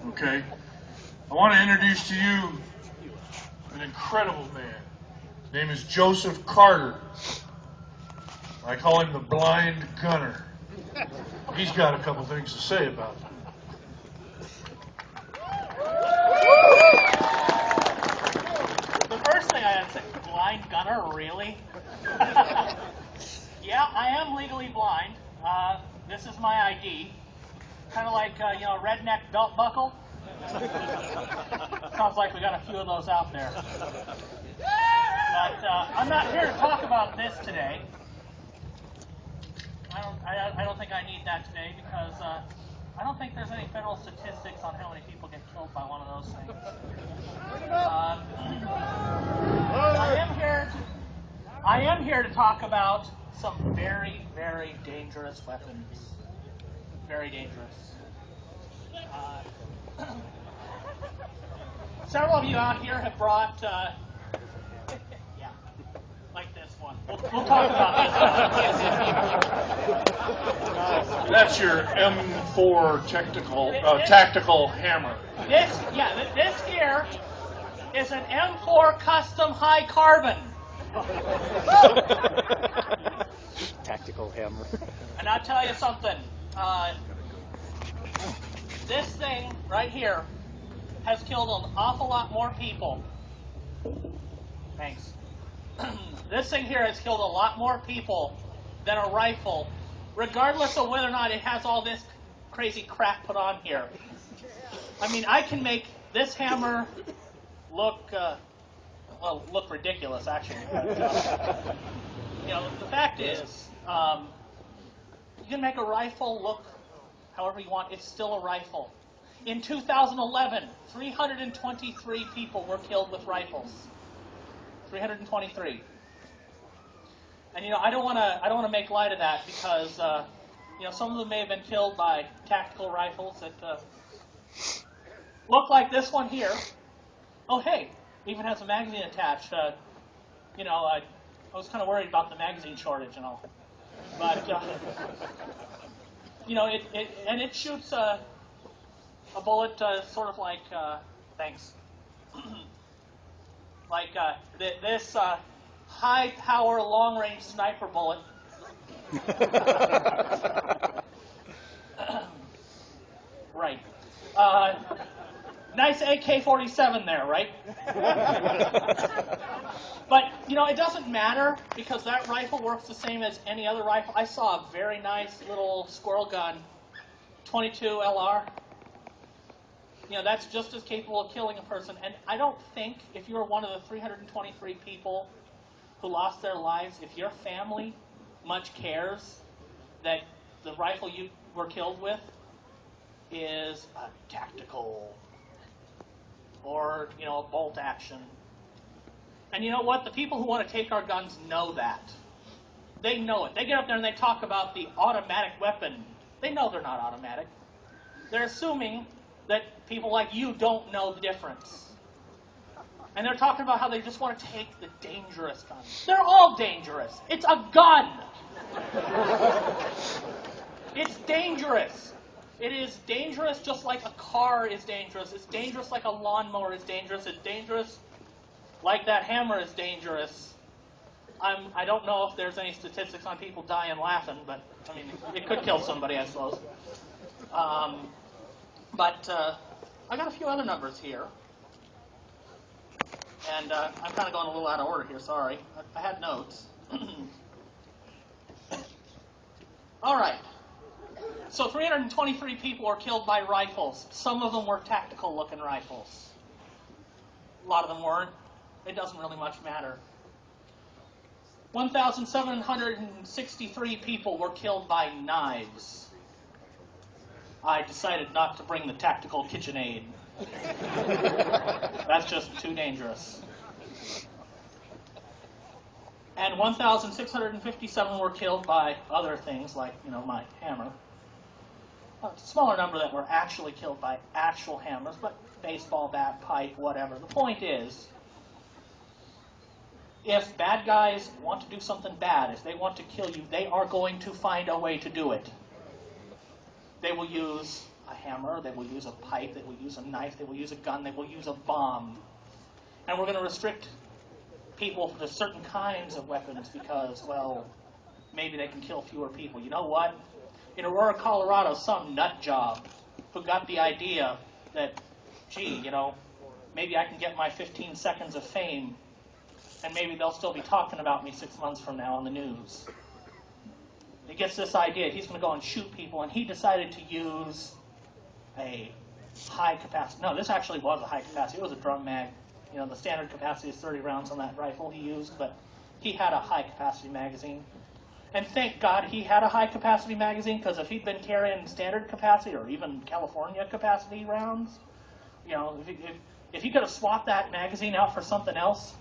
Okay? I want to introduce to you an incredible man. His name is Joseph Carter. I call him the Blind Gunner. He's got a couple things to say about it. The first thing I had to say, blind gunner, really? Yeah, I am legally blind. This is my ID. Kind of like, redneck belt buckle. Sounds like we got a few of those out there. But I'm not here to talk about this today. I don't think I need that today because I don't think there's any federal statistics on how many people get killed by one of those things. I am here to talk about some very, very dangerous weapons. Very dangerous. Several of you out here have brought, yeah, like this one. We'll talk about this one. That's your M4 tactical hammer. This here is an M4 custom high carbon. Tactical hammer. And I'll tell you something. This thing right here has killed an awful lot more people. Thanks. This thing here has killed a lot more people than a rifle, regardless of whether or not it has all this crazy crap put on here. I mean, I can make this hammer look ridiculous, actually. But, the fact is, you can make a rifle look however you want. It's still a rifle. In 2011, 323 people were killed with rifles. 323. And I don't want to make light of that because some of them may have been killed by tactical rifles that look like this one here. Oh hey, it even has a magazine attached. I was kind of worried about the magazine shortage and all, but it shoots a bullet sort of like thanks, like this high-power, long-range sniper bullet. Right. Nice AK-47 there, right? But, it doesn't matter because that rifle works the same as any other rifle. I saw a very nice little squirrel gun, 22 LR. That's just as capable of killing a person. And I don't think if you're one of the 323 people who lost their lives, if your family much cares that the rifle you were killed with is a tactical or, a bolt action. And you know what? The people who want to take our guns know that. They know it. They get up there and they talk about the automatic weapon. They know they're not automatic. They're assuming that people like you don't know the difference. And they're talking about how they just want to take the dangerous guns. They're all dangerous. It's a gun. It's dangerous. It is dangerous just like a car is dangerous. It's dangerous like a lawnmower is dangerous. It's dangerous like that hammer is dangerous. I don't know if there's any statistics on people dying laughing, but, it could kill somebody, I suppose. But I got a few other numbers here. And I'm kind of going a little out of order here, sorry. I had notes. All right. So 323 people were killed by rifles. Some of them were tactical-looking rifles. A lot of them weren't. It doesn't really much matter. 1,763 people were killed by knives. I decided not to bring the tactical KitchenAid. That's just too dangerous. And 1,657 were killed by other things like, my hammer. A smaller number that were actually killed by actual hammers, but baseball bat, pipe, whatever. The point is, if bad guys want to do something bad, if they want to kill you, they are going to find a way to do it. They will use a hammer, hammer, they will use a pipe, they will use a knife, they will use a gun, they will use a bomb. And we're going to restrict people to certain kinds of weapons because, well, maybe they can kill fewer people. You know what? In Aurora, Colorado, some nut job who got the idea that, gee, maybe I can get my 15 seconds of fame and maybe they'll still be talking about me 6 months from now on the news. He gets this idea. He's going to go and shoot people, and he decided to use a high capacity. No, this actually was a high capacity. It was a drum mag. The standard capacity is 30 rounds on that rifle he used, but he had a high capacity magazine. And thank God he had a high capacity magazine, because if he'd been carrying standard capacity or even California capacity rounds, if he could have swapped that magazine out for something else,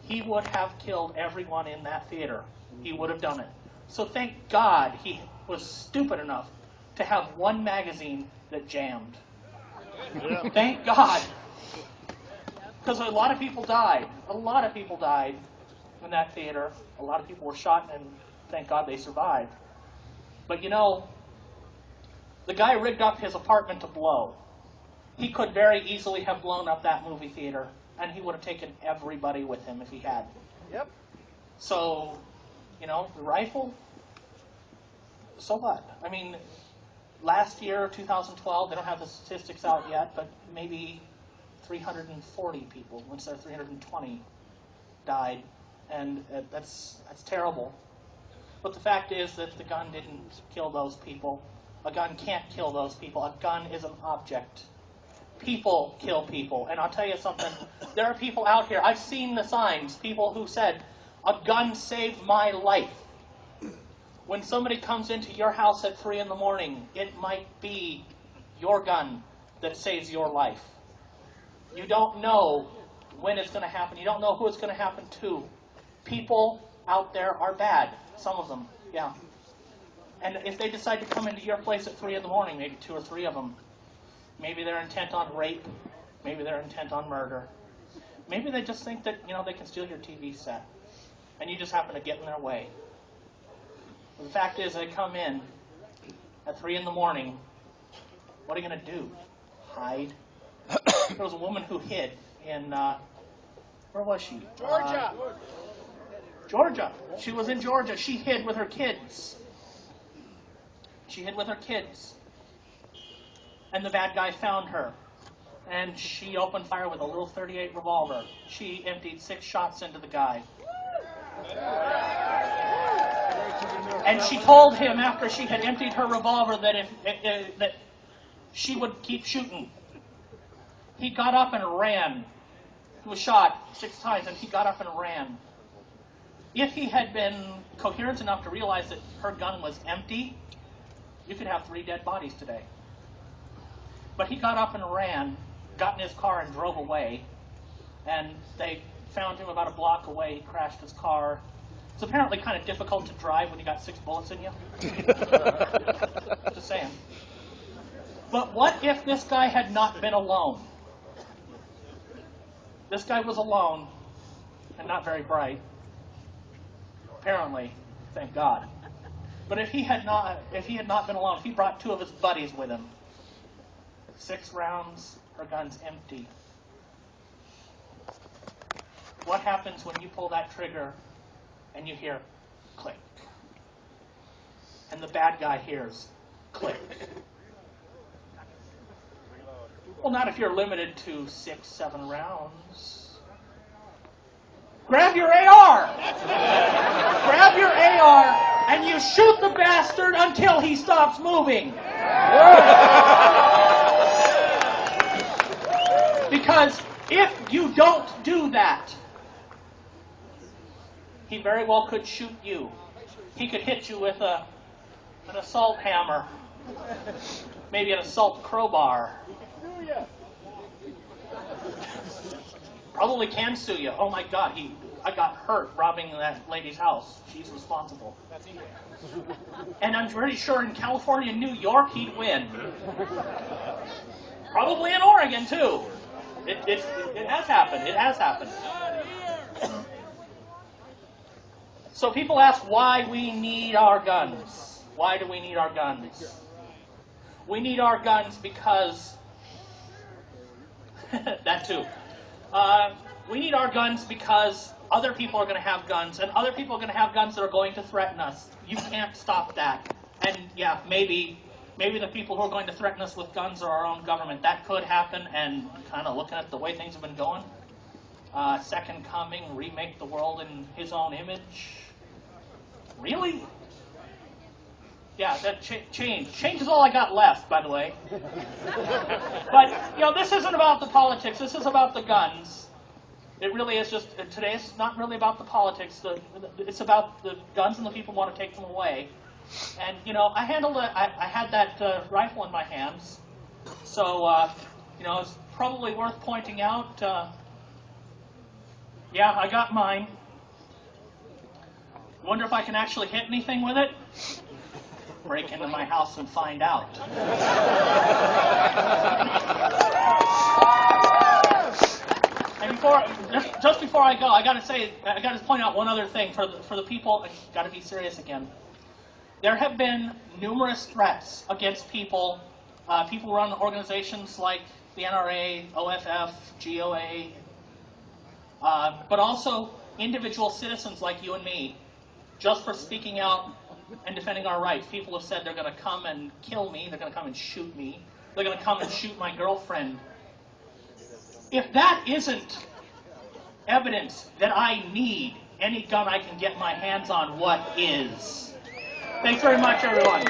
he would have killed everyone in that theater. He would have done it. So thank God he was stupid enough to have one magazine that jammed. Yeah. Thank God. Because a lot of people died. A lot of people died in that theater. A lot of people were shot, and thank God they survived. But the guy rigged up his apartment to blow. He could very easily have blown up that movie theater, and he would have taken everybody with him if he had. Yep. So, the rifle, so what? I mean, last year, 2012, they don't have the statistics out yet, but maybe 340 people, instead of 320, died, and that's terrible. But the fact is that the gun didn't kill those people. A gun can't kill those people. A gun is an object. People kill people. And I'll tell you something, there are people out here, I've seen the signs, people who said, a gun saved my life. When somebody comes into your house at 3 in the morning, it might be your gun that saves your life. You don't know when it's going to happen. You don't know who it's going to happen to. People out there are bad. Some of them, yeah. And if they decide to come into your place at 3 in the morning, maybe 2 or 3 of them, maybe they're intent on rape. Maybe they're intent on murder. Maybe they just think that, they can steal your TV set. And you just happen to get in their way. The fact is, they come in at 3 in the morning. What are you going to do? Hide? There was a woman who hid in, where was she? Georgia. Georgia. She was in Georgia. She hid with her kids. She hid with her kids. And the bad guy found her. And she opened fire with a little .38 revolver. She emptied 6 shots into the guy. And she told him after she had emptied her revolver that she would keep shooting. He got up and ran. He was shot 6 times, and he got up and ran. If he had been coherent enough to realize that her gun was empty, you could have 3 dead bodies today. But he got up and ran, got in his car and drove away, and they found him about a block away. He crashed his car. It's apparently kind of difficult to drive when you got 6 bullets in you. Just saying. But what if this guy had not been alone? This guy was alone and not very bright. Apparently, thank God. But if he had not been alone, if he brought 2 of his buddies with him, 6 rounds, her gun's empty. What happens when you pull that trigger and you hear click? And the bad guy hears click. Well, not if you're limited to 6, 7 rounds. Grab your AR! Grab your AR and you shoot the bastard until he stops moving. Because if you don't do that, he very well could shoot you. He could hit you with an assault hammer, maybe an assault crowbar. Probably can sue you. Oh my God, I got hurt robbing that lady's house. She's responsible. And I'm pretty sure in California and New York he'd win. Probably in Oregon too. It has happened. It has happened. So people ask why we need our guns. Why do we need our guns? we need our guns because that too. We need our guns because other people are going to have guns, and other people are going to have guns that are going to threaten us. You can't stop that. And yeah, maybe the people who are going to threaten us with guns are our own government. That could happen, and kind of looking at the way things have been going, second coming, remake the world in his own image. Really? Yeah, that change. Change is all I got left, by the way. But, you know, this isn't about the politics. This is about the guns. It really is just, today it's not really about the politics. It's about the guns and the people who want to take them away. And, you know, I had that rifle in my hands. So, you know, it's probably worth pointing out, yeah, I got mine. Wonder if I can actually hit anything with it? Break into my house and find out. And just before I go, I got to point out one other thing for the people. I got to be serious again. There have been numerous threats against people. People run organizations like the NRA, OFF, GOA, but also individual citizens like you and me, just for speaking out and defending our rights. People have said they're going to come and kill me, they're going to come and shoot me, they're going to come and shoot my girlfriend. If that isn't evidence that I need any gun I can get my hands on, what is? Thanks very much, everyone.